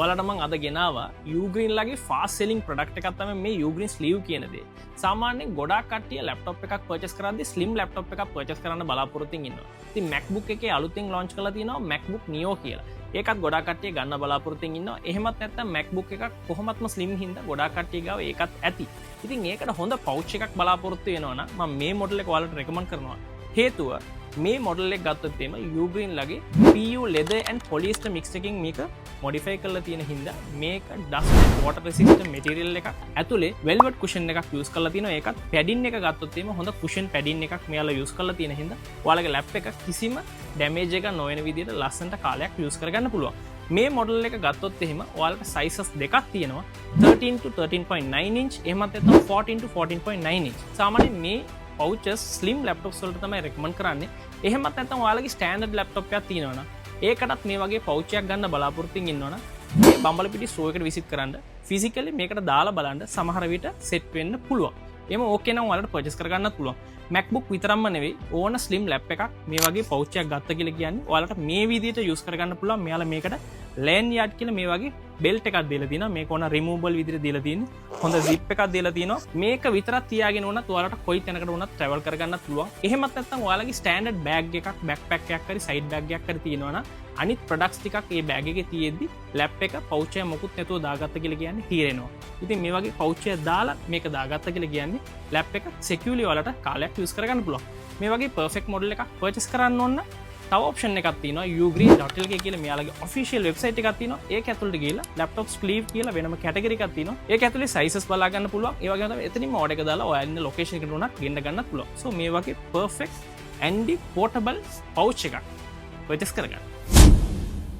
ඔයාලට මම අද ගෙනාවා Ugreen ලගේ fast selling product එකක් තමයි මේ Ugreen Sleeve කියන දේ. සාමාන්‍යයෙන් ගොඩාක් කට්ටිය laptop එකක් purchase කරද්දී slim laptop එකක් purchase කරන්න බලාපොරොත්තු ඉන්නවා. ඉතින් MacBook එකේ අලුතින් launch කරලා තියෙනවා MacBook Neo කියලා. ඒකත් ගොඩාක් කට්ටිය ගන්න බලාපොරොත්තු ඉන්නවා. එහෙමත් නැත්නම් MacBook එකක් කොහොමත්ම slim හින්දා ගොඩාක් කට්ටිය ගාව ඒකත් ඇති. ඉතින් ඒකට හොඳ pouch එකක් බලාපොරොත්තු වෙනවා නම් මම මේ model එක ඔයාලට recommend කරනවා. හේතුව මේ මොඩල් එක ගත්තොත් එම Ugreen ලගේ PU leather and polyester mix එකකින් මේක modify කරලා තියෙන හින්දා මේක dust and water resistant material එකක් ඇතුලේ velvet cushion එකක් use කරලා තියෙනවා. ඒකත් padding එක ගත්තොත් එම හොඳ cushion padding එකක් මෙයාලා use කරලා තියෙන හින්දා ඔයාලගේ lap එක කිසිම damage එකක් නොවන විදිහට ලස්සනට කාලයක් use කරගන්න පුළුවන්. මේ මොඩල් එක ගත්තොත් එහෙම ඔයාලට sizes දෙකක් තියෙනවා 13 to 13.9 inch එහෙමත් නැත්නම් 14 to 14.9 inch. සාමාන්‍යයෙන් මේ pouches slim laptops වලට තමයි recommend කරන්නේ. එහෙමත් නැත්නම් ඔයාලගේ standard laptop එකක් තියෙනවා නම් ඒකටත් මේ වගේ pouch එකක් ගන්න බලාපොරොත්තු ඉන්නවා නම් මේ බම්බලපිටි store එකට visit කරන්න physically මේකට දාලා බලන්න සමහර විට set වෙන්න පුළුවන්. එහෙම ඕකේ නම් ඔයාලට purchase කරගන්නත් පුළුවන්. MacBook විතරක්ම නෙවෙයි ඕන slim lap එකක් මේ වගේ pouch එකක් ගත්ත කියලා කියන්නේ ඔයාලට මේ විදිහට use කරගන්න පුළුවන්. මෙයාලා මේකට lanyard කියලා මේ වගේ belt එකක් දීලා තියෙනවා. මේක ඕන removable විදිහට දීලා තියෙන්නේ. හොඳ zip එකක් දීලා තියෙනවා. මේක විතරක් තියාගෙන වුණත් ඔයාලට කොයි තැනකට වුණත් travel කරගන්නත් පුළුවන්. එහෙමත් නැත්නම් ඔයාලගේ standard bag එකක් backpack එකක් හරි side bag එකක් හරි තියෙනවා නම් අනිත් products ටිකක් මේ bag එකේ තියෙද්දි lap එක pouch එක මොකුත් නැතුව දාගත්ත කියලා කියන්නේ තීරෙනවා. ඉතින් මේ වගේ pouch එක දාලා මේක දාගත්ත කියලා කියන්නේ lap එක securely ඔයාලට කාලයක් use කරගන්න පුළුවන්. මේ වගේ perfect model එකක් purchase කරන්න ඕන නම් තව ඔප්ෂන් එකක් තියෙනවා ugreen.lk කියලා මෙයාලගේ official website එකක් තියෙනවා. ඒක ඇතුළට ගිහලා laptop sleeve කියලා වෙනම category එකක් තියෙනවා. ඒක ඇතුලේ sizes බලා ගන්න පුළුවන්. ඒ වගේම තමයි එතනින්ම order එක දාලා ඔයාලා ඉන්න location එකට උනත් ගෙන්න ගන්නත් පුළුවන්. So මේ වගේ perfect handy portable pouch එකක් purchase කරගන්න.